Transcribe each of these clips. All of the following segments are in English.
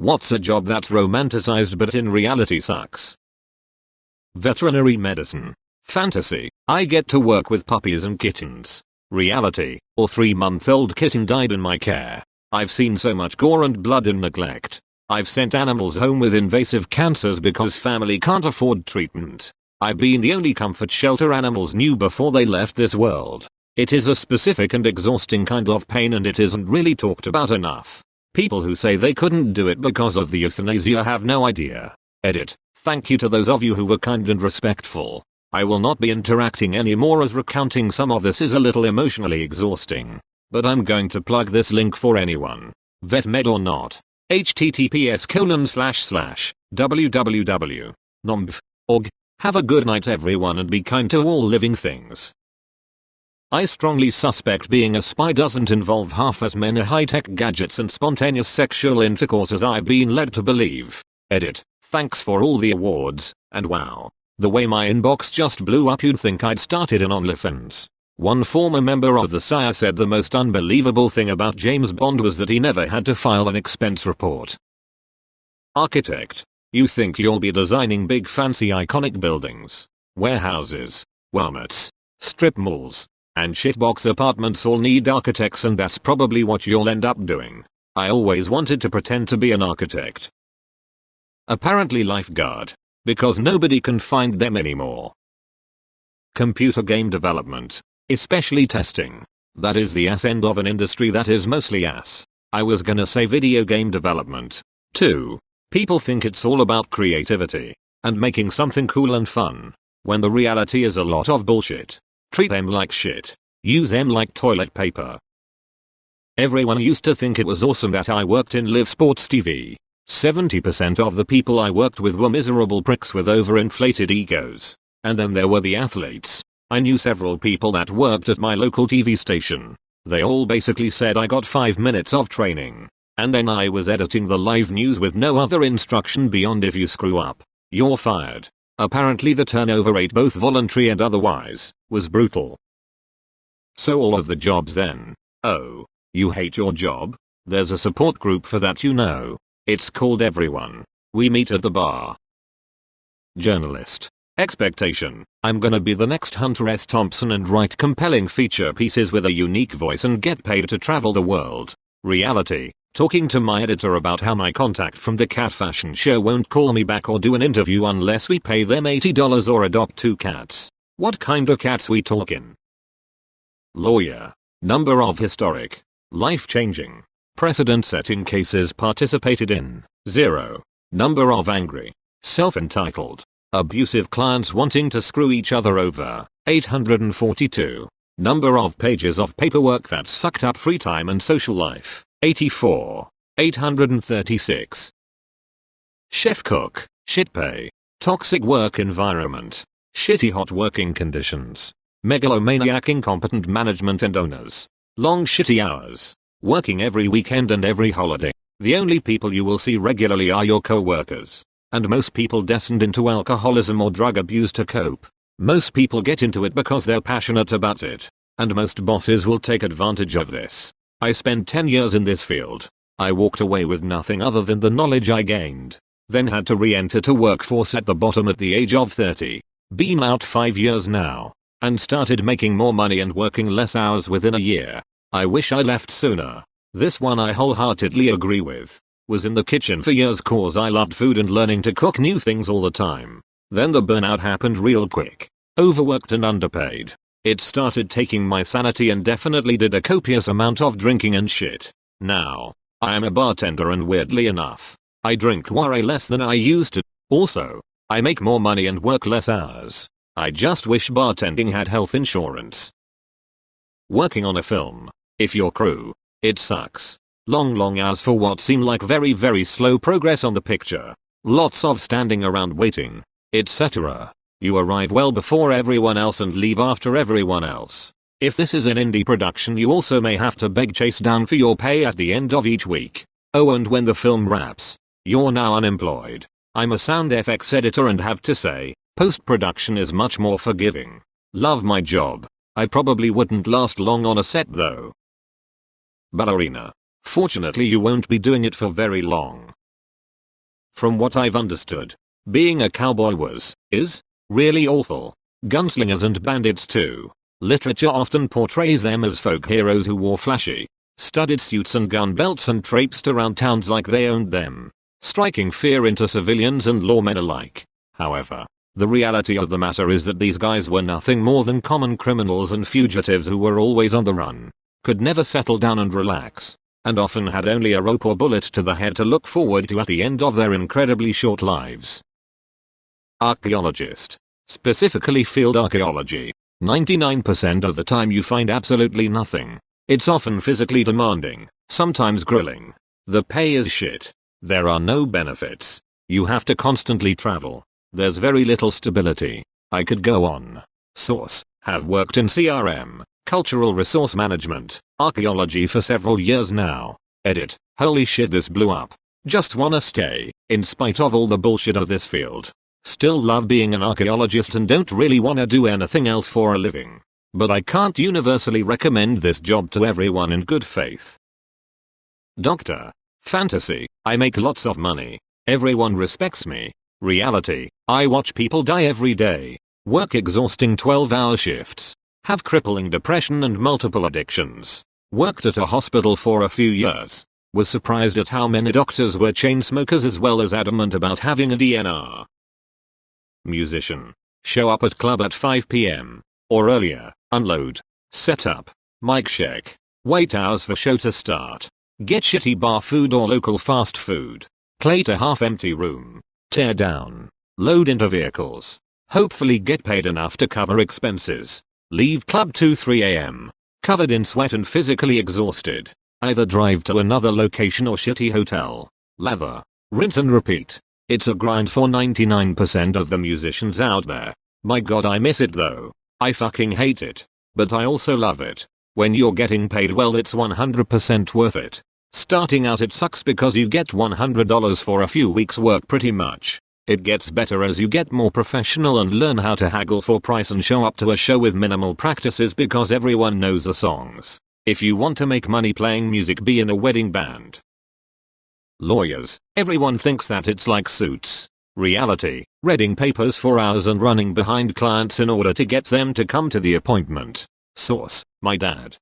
What's a job that's romanticized but in reality sucks? Veterinary medicine. Fantasy, I get to work with puppies and kittens. Reality, a 3-month-old kitten died in my care. I've seen so much gore and blood and neglect. I've sent animals home with invasive cancers because family can't afford treatment. I've been the only comfort shelter animals knew before they left this world. It is a specific and exhausting kind of pain, and it isn't really talked about enough. People who say they couldn't do it because of the euthanasia have no idea. Edit. Thank you to those of you who were kind and respectful. I will not be interacting anymore as recounting some of this is a little emotionally exhausting. But I'm going to plug this link for anyone. Vet med or not. https://www.nomv.org. Have a good night everyone and be kind to all living things. I strongly suspect being a spy doesn't involve half as many high-tech gadgets and spontaneous sexual intercourse as I've been led to believe. Edit. Thanks for all the awards, and wow. The way my inbox just blew up, you'd think I'd started an OnlyFans. One former member of the SIA said the most unbelievable thing about James Bond was that he never had to file an expense report. Architect. You think you'll be designing big fancy iconic buildings, warehouses, Walmarts, strip malls, and shitbox apartments all need architects, and that's probably what you'll end up doing. I always wanted to pretend to be an architect. Apparently lifeguard. Because nobody can find them anymore. Computer game development. Especially testing. That is the ass end of an industry that is mostly ass. I was gonna say video game development. Too. People think it's all about creativity and making something cool and fun, when the reality is a lot of bullshit. Treat them like shit. Use them like toilet paper. Everyone used to think it was awesome that I worked in live sports TV. 70% of the people I worked with were miserable pricks with overinflated egos. And then there were the athletes. I knew several people that worked at my local TV station. They all basically said I got 5 minutes of training. And then I was editing the live news with no other instruction beyond if you screw up, you're fired. Apparently the turnover rate, both voluntary and otherwise, was brutal. So all of the jobs then. Oh, you hate your job? There's a support group for that, you know. It's called Everyone. We meet at the bar. Journalist. Expectation. I'm gonna be the next Hunter S. Thompson and write compelling feature pieces with a unique voice and get paid to travel the world. Reality. Talking to my editor about how my contact from the cat fashion show won't call me back or do an interview unless we pay them $80 or adopt 2 cats. What kind of cats we talking? Lawyer. Number of historic, life-changing, precedent-setting cases participated in. 0. Number of angry, self-entitled, abusive clients wanting to screw each other over. 842. Number of pages of paperwork that sucked up free time and social life. 84. 836. Chef cook, shit pay, toxic work environment, shitty hot working conditions, megalomaniac incompetent management and owners, long shitty hours, working every weekend and every holiday. The only people you will see regularly are your co-workers. And most people descend into alcoholism or drug abuse to cope. Most people get into it because they're passionate about it. And most bosses will take advantage of this. I spent 10 years in this field. I walked away with nothing other than the knowledge I gained. Then had to re-enter to workforce at the bottom at the age of 30. Been out 5 years now. And started making more money and working less hours within a year. I wish I left sooner. This one I wholeheartedly agree with. Was in the kitchen for years cause I loved food and learning to cook new things all the time. Then the burnout happened real quick. Overworked and underpaid. It started taking my sanity and definitely did a copious amount of drinking and shit. Now, I am a bartender and weirdly enough, I drink way less than I used to. Also, I make more money and work less hours. I just wish bartending had health insurance. Working on a film. If your crew. It sucks. Long hours for what seem like very slow progress on the picture. Lots of standing around waiting, etc. You arrive well before everyone else and leave after everyone else. If this is an indie production, you also may have to beg chase down for your pay at the end of each week. Oh, and when the film wraps, you're now unemployed. I'm a sound FX editor and have to say, post-production is much more forgiving. Love my job. I probably wouldn't last long on a set though. Ballerina. Fortunately you won't be doing it for very long. From what I've understood, being a cowboy is really awful. Gunslingers and bandits too. Literature often portrays them as folk heroes who wore flashy, studded suits and gun belts and traipsed around towns like they owned them, striking fear into civilians and lawmen alike. However, the reality of the matter is that these guys were nothing more than common criminals and fugitives who were always on the run, could never settle down and relax, and often had only a rope or bullet to the head to look forward to at the end of their incredibly short lives. Archaeologist. Specifically field archaeology. 99% of the time you find absolutely nothing. It's often physically demanding, sometimes grilling. The pay is shit. There are no benefits. You have to constantly travel. There's very little stability. I could go on. Source: have worked in CRM, cultural resource management, archaeology for several years now. Edit: holy shit, this blew up. Just wanna stay, in spite of all the bullshit of this field. Still love being an archaeologist and don't really wanna do anything else for a living. But I can't universally recommend this job to everyone in good faith. Doctor. Fantasy: I make lots of money. Everyone respects me. Reality: I watch people die every day. Work exhausting 12-hour shifts. Have crippling depression and multiple addictions. Worked at a hospital for a few years. Was surprised at how many doctors were chain smokers as well as adamant about having a DNR. Musician. Show up at club at 5 p.m. or earlier, unload, set up, mic check, wait hours for show to start, get shitty bar food or local fast food, play to half empty room, tear down, load into vehicles, hopefully get paid enough to cover expenses, leave club 2-3 a.m. covered in sweat and physically exhausted, either drive to another location or shitty hotel, lather, rinse and repeat. It's a grind for 99% of the musicians out there. My god, I miss it though. I fucking hate it. But I also love it. When you're getting paid well, it's 100% worth it. Starting out it sucks because you get $100 for a few weeks work pretty much. It gets better as you get more professional and learn how to haggle for price and show up to a show with minimal practices because everyone knows the songs. If you want to make money playing music, be in a wedding band. Lawyers. Everyone thinks that it's like Suits. Reality: reading papers for hours and running behind clients in order to get them to come to the appointment. Source: my dad.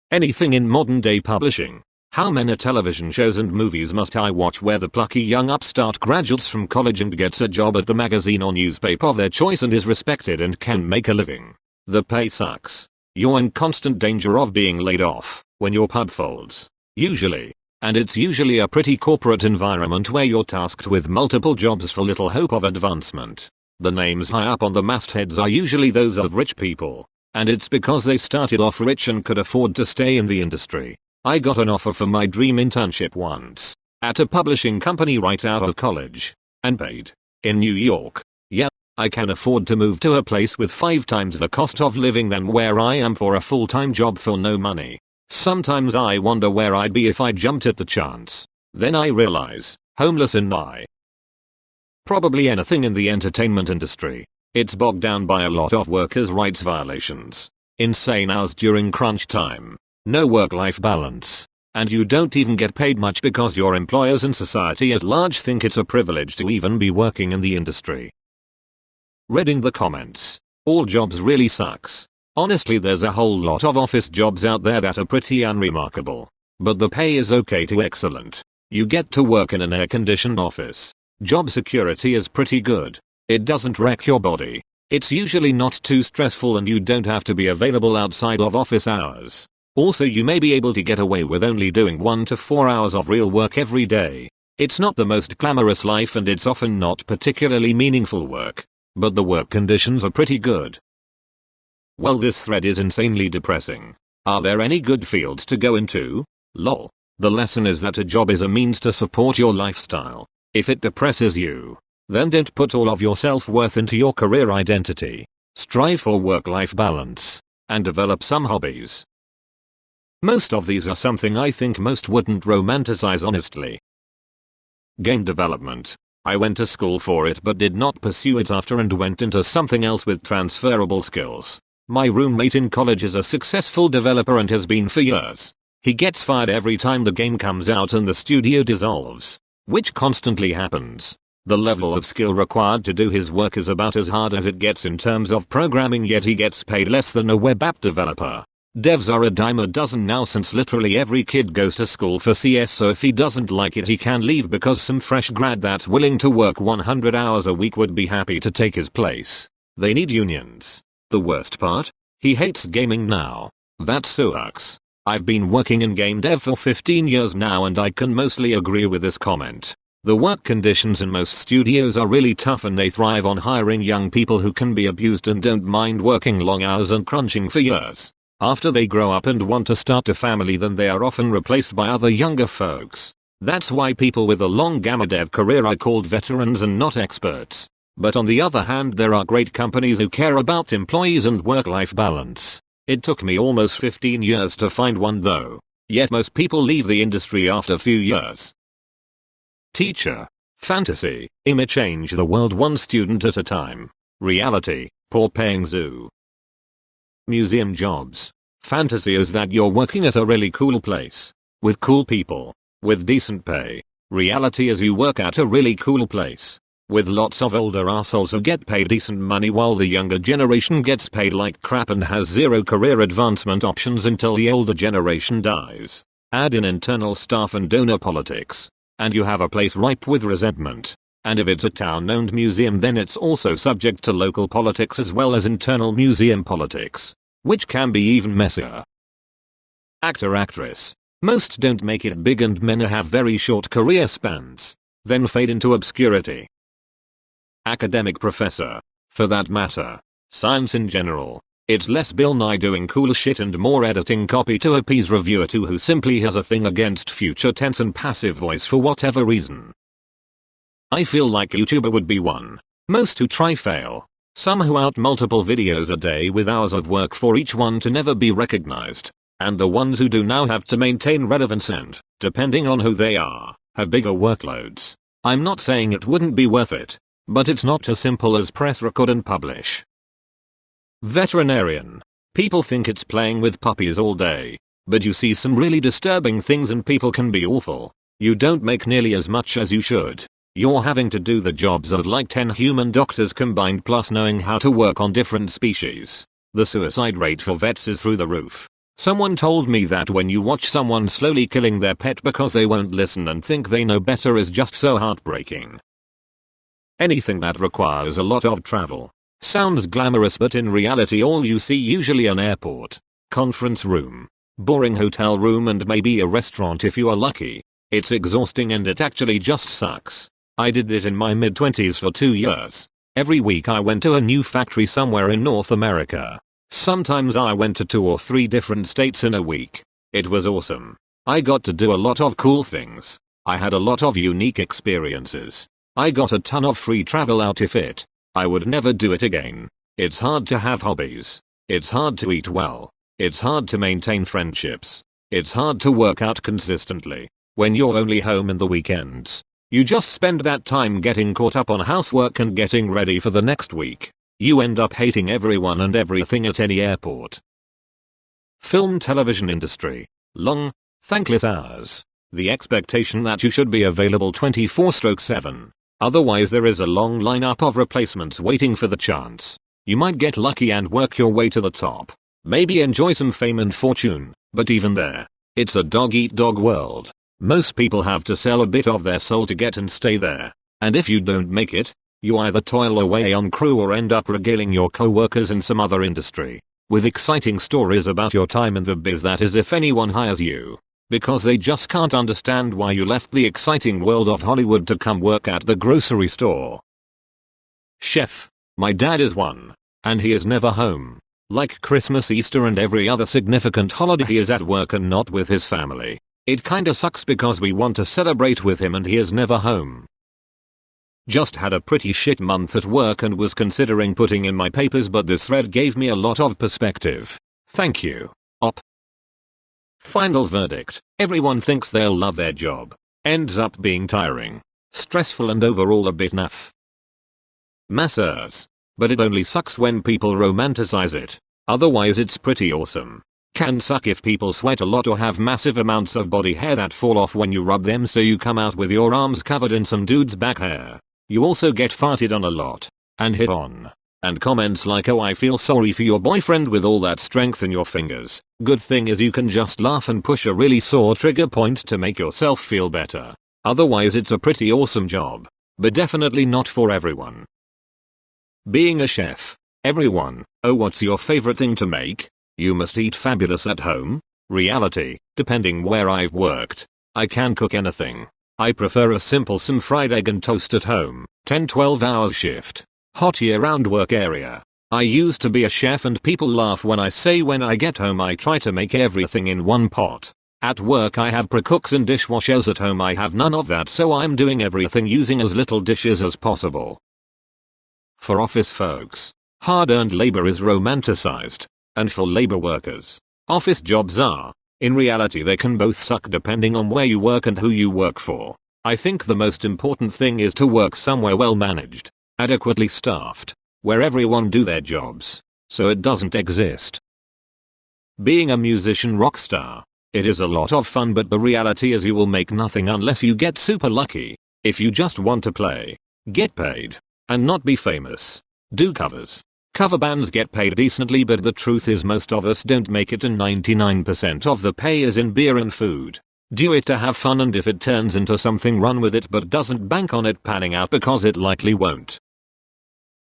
Anything in modern day publishing. How many television shows and movies must I watch where the plucky young upstart graduates from college and gets a job at the magazine or newspaper of their choice and is respected and can make a living? The pay sucks. You're in constant danger of being laid off when your pub folds. Usually. And it's usually a pretty corporate environment where you're tasked with multiple jobs for little hope of advancement. The names high up on the mastheads are usually those of rich people. And it's because they started off rich and could afford to stay in the industry. I got an offer for my dream internship once. At a publishing company right out of college. And paid. In New York. Yeah, I can afford to move to a place with 5 times the cost of living than where I am for a full-time job for no money. Sometimes I wonder where I'd be if I jumped at the chance. Then I realize, homeless and probably anything in the entertainment industry. It's bogged down by a lot of workers' rights violations. Insane hours during crunch time. No work-life balance. And you don't even get paid much because your employers and society at large think it's a privilege to even be working in the industry. Reading the comments. All jobs really sucks. Honestly, there's a whole lot of office jobs out there that are pretty unremarkable. But the pay is okay to excellent. You get to work in an air-conditioned office. Job security is pretty good. It doesn't wreck your body. It's usually not too stressful and you don't have to be available outside of office hours. Also, you may be able to get away with only doing 1 to 4 hours of real work every day. It's not the most glamorous life and it's often not particularly meaningful work. But the work conditions are pretty good. Well, this thread is insanely depressing. Are there any good fields to go into? Lol. The lesson is that a job is a means to support your lifestyle. If it depresses you, then don't put all of your self-worth into your career identity. Strive for work-life balance. And develop some hobbies. Most of these are something I think most wouldn't romanticize honestly. Game development. I went to school for it but did not pursue it after and went into something else with transferable skills. My roommate in college is a successful developer and has been for years. He gets fired every time the game comes out and the studio dissolves. which constantly happens. The level of skill required to do his work is about as hard as it gets in terms of programming, yet he gets paid less than a web app developer. Devs are a dime a dozen now since literally every kid goes to school for CS, so if he doesn't like it he can leave because some fresh grad that's willing to work 100 hours a week would be happy to take his place. They need unions. The worst part? He hates gaming now. That sucks. I've been working in game dev for 15 years now and I can mostly agree with this comment. The work conditions in most studios are really tough and they thrive on hiring young people who can be abused and don't mind working long hours and crunching for years. After they grow up and want to start a family, then they are often replaced by other younger folks. That's why people with a long gamma dev career are called veterans and not experts. But on the other hand, there are great companies who care about employees and work-life balance. It took me almost 15 years to find one though. Yet most people leave the industry after a few years. Teacher. Fantasy. Image change the world one student at a time. Reality. Poor paying zoo. Museum jobs. Fantasy is that you're working at a really cool place. With cool people. With decent pay. Reality is you work at a really cool place. With lots of older assholes who get paid decent money while the younger generation gets paid like crap and has zero career advancement options until the older generation dies. Add in internal staff and donor politics. And you have a place ripe with resentment. And if it's a town-owned museum, then it's also subject to local politics as well as internal museum politics, which can be even messier. Actor/actress. Most don't make it big and many have very short career spans, then fade into obscurity. Academic professor. For that matter, science in general. It's less Bill Nye doing cool shit and more editing copy to appease reviewer 2 who simply has a thing against future tense and passive voice for whatever reason. I feel like YouTuber would be one. Most who try fail. Some who out multiple videos a day with hours of work for each one to never be recognized. And the ones who do now have to maintain relevance and, depending on who they are, have bigger workloads. I'm not saying it wouldn't be worth it. But it's not as simple as press record and publish. Veterinarian. People think it's playing with puppies all day. But you see some really disturbing things and people can be awful. You don't make nearly as much as you should. You're having to do the jobs of like 10 human doctors combined plus knowing how to work on different species. The suicide rate for vets is through the roof. Someone told me that when you watch someone slowly killing their pet because they won't listen and think they know better is just so heartbreaking. Anything that requires a lot of travel. Sounds glamorous, but in reality all you see usually an airport, conference room, boring hotel room and maybe a restaurant if you are lucky. It's exhausting and it actually just sucks. I did it in my mid-20s for 2 years. Every week I went to a new factory somewhere in North America. Sometimes I went to 2 or 3 different states in a week. It was awesome. I got to do a lot of cool things. I had a lot of unique experiences. I got a ton of free travel out of it. I would never do it again. It's hard to have hobbies. It's hard to eat well. It's hard to maintain friendships. It's hard to work out consistently. When you're only home in the weekends, you just spend that time getting caught up on housework and getting ready for the next week. You end up hating everyone and everything at any airport. Film television industry. Long, thankless hours. The expectation that you should be available 24/7. Otherwise there is a long lineup of replacements waiting for the chance. You might get lucky and work your way to the top. Maybe enjoy some fame and fortune, but even there, it's a dog-eat-dog world. Most people have to sell a bit of their soul to get and stay there. And if you don't make it, you either toil away on crew or end up regaling your co-workers in some other industry with exciting stories about your time in the biz that is if anyone hires you. Because they just can't understand why you left the exciting world of Hollywood to come work at the grocery store. Chef. My dad is one. And he is never home. Like Christmas, Easter and every other significant holiday he is at work and not with his family. It kinda sucks because we want to celebrate with him and he is never home. Just had a pretty shit month at work and was considering putting in my papers, but this thread gave me a lot of perspective. Thank you. Op. Final verdict. Everyone thinks they'll love their job. Ends up being tiring, stressful and overall a bit naff. Masseurs. But it only sucks when people romanticize it. Otherwise it's pretty awesome. Can suck if people sweat a lot or have massive amounts of body hair that fall off when you rub them, so you come out with your arms covered in some dude's back hair. You also get farted on a lot. And hit on. And comments like, oh, I feel sorry for your boyfriend with all that strength in your fingers. Good thing is you can just laugh and push a really sore trigger point to make yourself feel better. Otherwise it's a pretty awesome job. But definitely not for everyone. Being a chef. Everyone, oh, what's your favorite thing to make? You must eat fabulous at home. Reality, depending where I've worked. I can cook anything. I prefer a simple some fried egg and toast at home. 10-12 hours shift. Hot year-round work area. I used to be a chef and people laugh when I say when I get home I try to make everything in one pot. At work I have pre-cooks and dishwashers. At home I have none of that, so I'm doing everything using as little dishes as possible. For office folks, hard-earned labor is romanticized. And for labor workers, office jobs are. In reality they can both suck depending on where you work and who you work for. I think the most important thing is to work somewhere well managed, adequately staffed, where everyone do their jobs, so it doesn't exist. Being a musician rock star. It is a lot of fun, but the reality is you will make nothing unless you get super lucky. If you just want to play, get paid, and not be famous, do covers. Cover bands get paid decently, but the truth is most of us don't make it, and 99% of the pay is in beer and food. Do it to have fun, and if it turns into something, run with it, but doesn't bank on it panning out because it likely won't.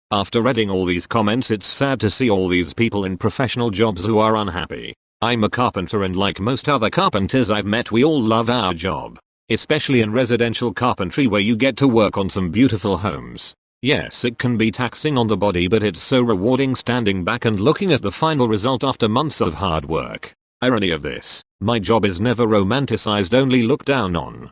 After reading all these comments, it's sad to see all these people in professional jobs who are unhappy. I'm a carpenter, and like most other carpenters I've met, we all love our job. Especially in residential carpentry where you get to work on some beautiful homes. Yes, it can be taxing on the body, but it's so rewarding standing back and looking at the final result after months of hard work. Irony of this, my job is never romanticized, only looked down on.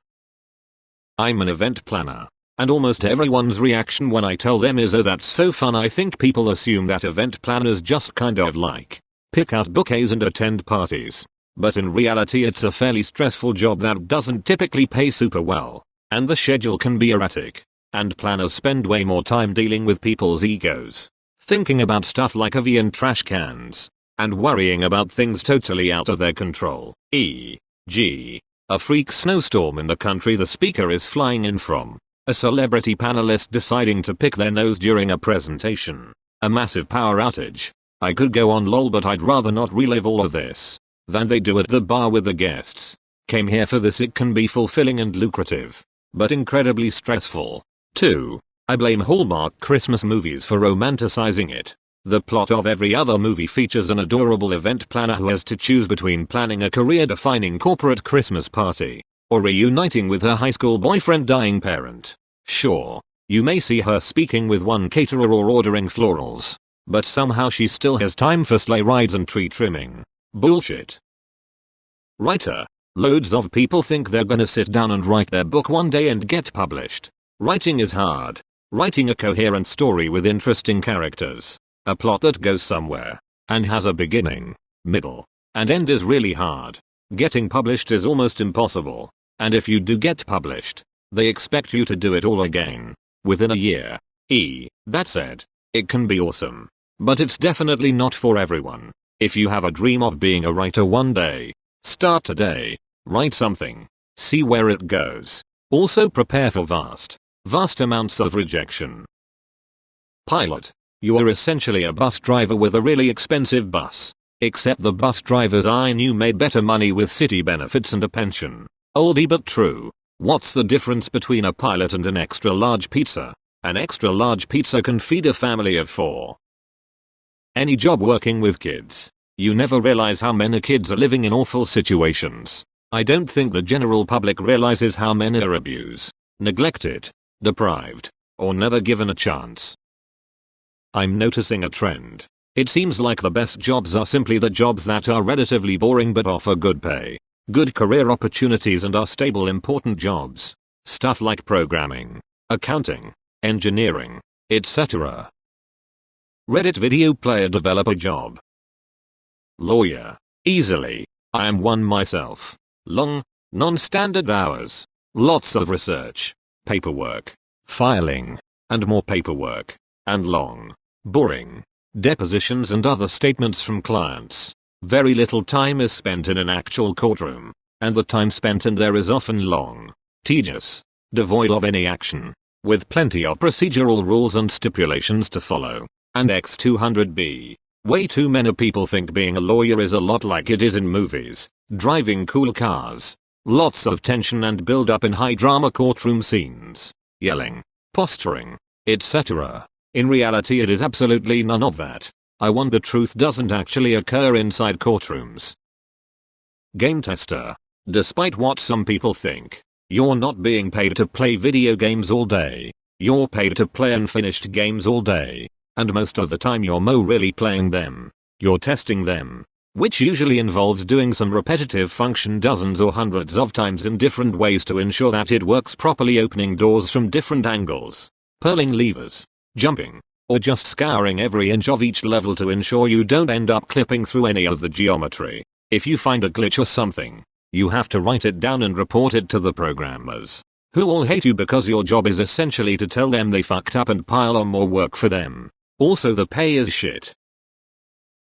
I'm an event planner. And almost everyone's reaction when I tell them is, oh, that's so fun. I think people assume that event planners just kind of like pick out bouquets and attend parties. But in reality it's a fairly stressful job that doesn't typically pay super well. And the schedule can be erratic. And planners spend way more time dealing with people's egos, thinking about stuff like AV and trash cans, and worrying about things totally out of their control, e.g., a freak snowstorm in the country the speaker is flying in from, a celebrity panelist deciding to pick their nose during a presentation, a massive power outage. I could go on lol, but I'd rather not relive all of this than they do at the bar with the guests. Came here for this. It can be fulfilling and lucrative, but incredibly stressful. 2. I blame Hallmark Christmas movies for romanticizing it. The plot of every other movie features an adorable event planner who has to choose between planning a career-defining corporate Christmas party or reuniting with her high school boyfriend dying parent. Sure, you may see her speaking with one caterer or ordering florals, but somehow she still has time for sleigh rides and tree trimming. Bullshit. Writer. Loads of people think they're gonna sit down and write their book one day and get published. Writing is hard. Writing a coherent story with interesting characters, a plot that goes somewhere, and has a beginning, middle, and end is really hard. Getting published is almost impossible. And if you do get published, they expect you to do it all again within a year. That said, it can be awesome. But it's definitely not for everyone. If you have a dream of being a writer one day, start today. Write something. See where it goes. Also prepare for vast amounts of rejection. Pilot. You are essentially a bus driver with a really expensive bus. Except the bus drivers I knew made better money with city benefits and a pension. Oldie but true. What's the difference between a pilot and an extra large pizza? An extra large pizza can feed a family of 4. Any job working with kids. You never realize how many kids are living in awful situations. I don't think the general public realizes how many are abused, neglected, deprived, or never given a chance. I'm noticing a trend. It seems like the best jobs are simply the jobs that are relatively boring but offer good pay, good career opportunities, and are stable, important jobs. Stuff like programming, accounting, engineering, etc. Reddit video player developer job. Lawyer. Easily. I am one myself. Long, non-standard hours. Lots of research, paperwork, filing, and more paperwork, and long, boring depositions and other statements from clients. Very little time is spent in an actual courtroom, and the time spent in there is often long, tedious, devoid of any action, with plenty of procedural rules and stipulations to follow. And X200B. Way too many people think being a lawyer is a lot like it is in movies, driving cool cars, lots of tension and build up in high drama courtroom scenes, yelling, posturing, etc. In reality it is absolutely none of that. I want the truth doesn't actually occur inside courtrooms. Game tester. Despite what some people think, you're not being paid to play video games all day. You're paid to play unfinished games all day. And most of the time you're really playing them. You're testing them. Which usually involves doing some repetitive function dozens or hundreds of times in different ways to ensure that it works properly, opening doors from different angles, pulling levers, jumping, or just scouring every inch of each level to ensure you don't end up clipping through any of the geometry. If you find a glitch or something, you have to write it down and report it to the programmers, who all hate you because your job is essentially to tell them they fucked up and pile on more work for them. Also the pay is shit.